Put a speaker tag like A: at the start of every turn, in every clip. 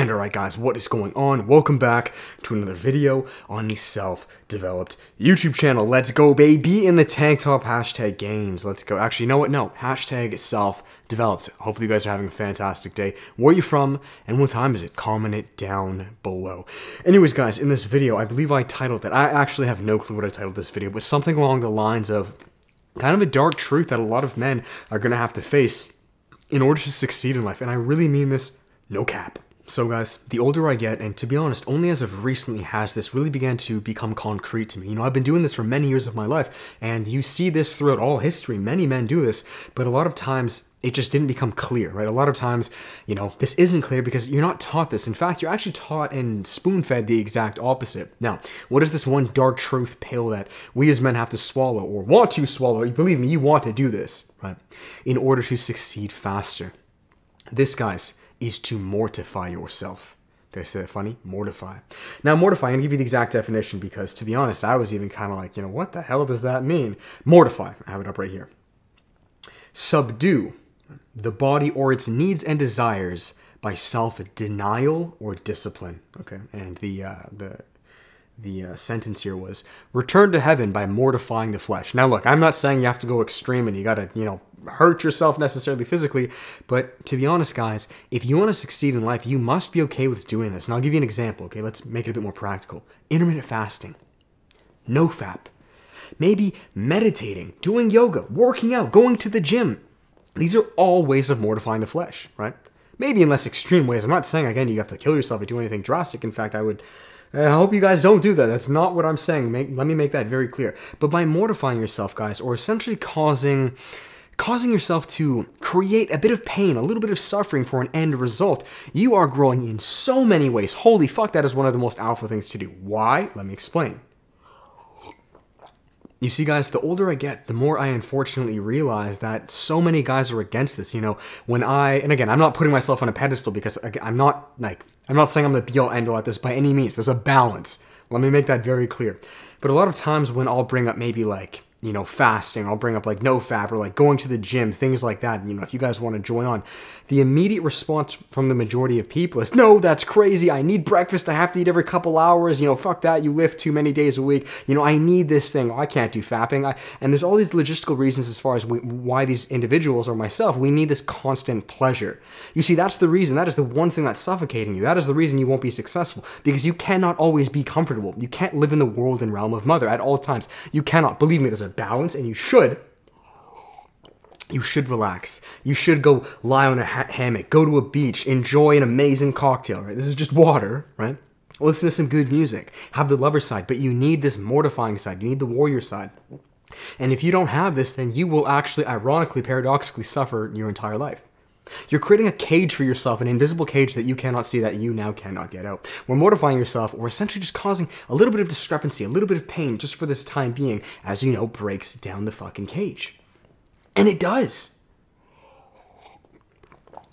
A: And alright guys, what is going on? Welcome back to another video on the self-developed YouTube channel. Let's go baby in the tank top, hashtag gains. Let's go. Actually, you know what? No, hashtag self-developed. Hopefully you guys are having a fantastic day. Where are you from and what time is it? Comment it down below. Anyways guys, in this video, I believe I titled it. I actually have no clue what I titled this video, but something along the lines of kind of a dark truth that a lot of men are going to have to face in order to succeed in life. And I really mean this, no cap. So guys, the older I get, and to be honest, only as of recently has this really began to become concrete to me. You know, I've been doing this for many years of my life, and you see this throughout all history. Many men do this, but a lot of times it just didn't become clear, right? A lot of times, you know, this isn't clear because you're not taught this. In fact, you're actually taught and spoon-fed the exact opposite. Now, what is this one dark truth pill that we as men have to swallow, or want to swallow? Believe me, you want to do this, right? In order to succeed faster. This, guys, is to mortify yourself. Did I say that funny? Mortify. Now, mortify, I'm going to give you the exact definition because, to be honest, I was even kind of like, you know, what the hell does that mean? Mortify. I have it up right here. Subdue the body or its needs and desires by self-denial or discipline. Okay, and the sentence here was, return to heaven by mortifying the flesh. Now, look, I'm not saying you have to go extreme and you got to, you know, hurt yourself necessarily physically, but to be honest, guys, if you want to succeed in life, you must be okay with doing this. And I'll give you an example, okay? Let's make it a bit more practical. Intermittent fasting, no-fap, maybe meditating, doing yoga, working out, going to the gym. These are all ways of mortifying the flesh, right? Maybe in less extreme ways. I'm not saying, again, you have to kill yourself or do anything drastic. In fact, I hope you guys don't do that. That's not what I'm saying. Let me make that very clear. But by mortifying yourself, guys, or essentially causing yourself to create a bit of pain, a little bit of suffering for an end result, you are growing in so many ways. Holy fuck, that is one of the most alpha things to do. Why? Let me explain. You see, guys, the older I get, the more I unfortunately realize that so many guys are against this. You know, and again, I'm not putting myself on a pedestal because I'm not saying I'm the be-all end-all at this by any means. There's a balance. Let me make that very clear. But a lot of times when I'll bring up maybe like, you know, fasting, I'll bring up like no-fap or like going to the gym, things like that. You know, if you guys want to join on, the immediate response from the majority of people is, no, that's crazy. I need breakfast. I have to eat every couple hours. You know, fuck that. You lift too many days a week. You know, I need this thing. Oh, I can't do fapping. And there's all these logistical reasons as far as why these individuals or myself, we need this constant pleasure. You see, that's the reason. That is the one thing that's suffocating you. That is the reason you won't be successful, because you cannot always be comfortable. You can't live in the world and realm of mother at all times. You cannot. Believe me, there's a balance, and you should relax. You should go lie on a hammock, go to a beach, enjoy an amazing cocktail, right? This is just water, right? Listen to some good music, have the lover side, but you need this mortifying side. You need the warrior side. And if you don't have this, then you will actually, ironically, paradoxically, suffer your entire life. You're creating a cage for yourself, an invisible cage that you cannot see, that you now cannot get out. We're mortifying yourself, or essentially just causing a little bit of discrepancy, a little bit of pain, just for this time being, as you know, breaks down the fucking cage. And it does.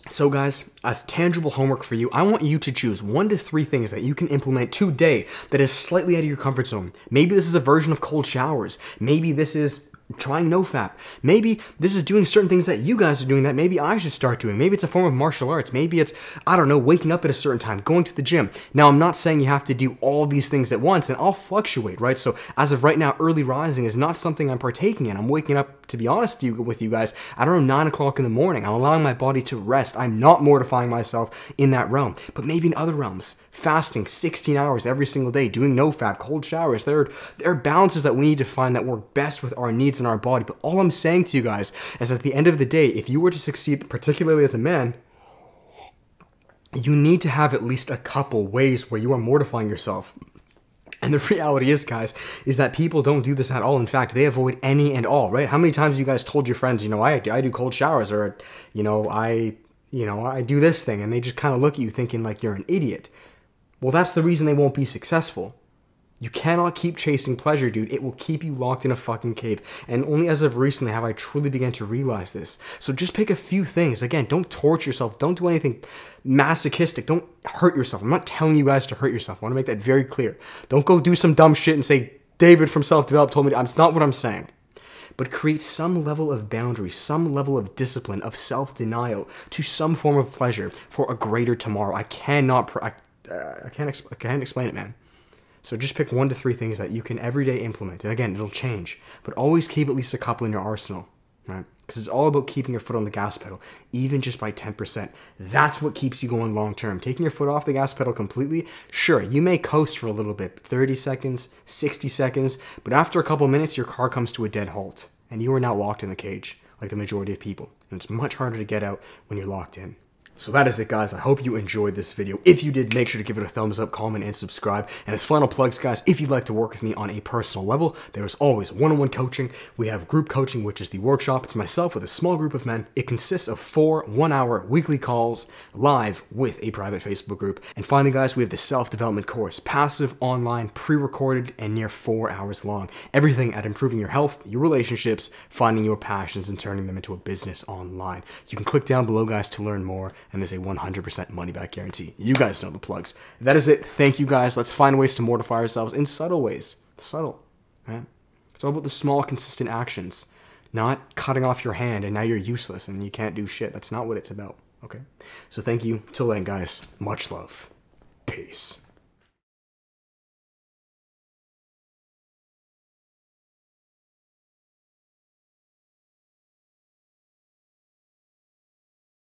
A: So guys, as tangible homework for you, I want you to choose 1 to 3 things that you can implement today that is slightly out of your comfort zone. Maybe this is a version of cold showers. Maybe this is trying no-fap. Maybe this is doing certain things that you guys are doing that maybe I should start doing. Maybe it's a form of martial arts. Maybe it's, I don't know, waking up at a certain time, going to the gym. Now, I'm not saying you have to do all these things at once, and I'll fluctuate, right? So as of right now, early rising is not something I'm partaking in. I'm waking up, to be honest with you guys, I don't know, 9 o'clock in the morning. I'm allowing my body to rest. I'm not mortifying myself in that realm. But maybe in other realms, fasting 16 hours every single day, doing no-fap, cold showers, there are balances that we need to find that work best with our needs in our body. But all I'm saying to you guys is, at the end of the day, if you were to succeed, particularly as a man, you need to have at least a couple ways where you are mortifying yourself. And the reality is, guys, is that people don't do this at all. In fact, they avoid any and all, right? How many times have you guys told your friends, you know, I do cold showers, or, you know, I do this thing, and they just kind of look at you thinking like you're an idiot. Well, that's the reason they won't be successful. You cannot keep chasing pleasure, dude. It will keep you locked in a fucking cave. And only as of recently have I truly begun to realize this. So just pick a few things. Again, don't torture yourself. Don't do anything masochistic. Don't hurt yourself. I'm not telling you guys to hurt yourself. I want to make that very clear. Don't go do some dumb shit and say, David from Self-Developed told me to. That's not what I'm saying. but create some level of boundary, some level of discipline, of self-denial, to some form of pleasure for a greater tomorrow. I can't explain it, man. So just pick 1 to 3 things that you can every day implement. And again, it'll change, but always keep at least a couple in your arsenal, right? Because it's all about keeping your foot on the gas pedal, even just by 10%. That's what keeps you going long term. Taking your foot off the gas pedal completely, sure, you may coast for a little bit, 30 seconds, 60 seconds, but after a couple minutes, your car comes to a dead halt, and you are now locked in the cage, like the majority of people. And it's much harder to get out when you're locked in. So that is it, guys. I hope you enjoyed this video. If you did, make sure to give it a thumbs up, comment, and subscribe. And as final plugs, guys, if you'd like to work with me on a personal level, there is always one-on-one coaching. We have group coaching, which is the workshop. It's myself with a small group of men. It consists of 4 one-hour weekly calls live with a private Facebook group. And finally, guys, we have the self-development course, passive, online, pre-recorded, and near 4 hours long. Everything at improving your health, your relationships, finding your passions, and turning them into a business online. You can click down below, guys, to learn more. And there's a 100% money back guarantee. You guys know the plugs. That is it. Thank you, guys. Let's find ways to mortify ourselves in subtle ways. Subtle, right? It's all about the small, consistent actions, not cutting off your hand and now you're useless and you can't do shit. That's not what it's about, okay? So thank you. Till then, guys, much love. Peace.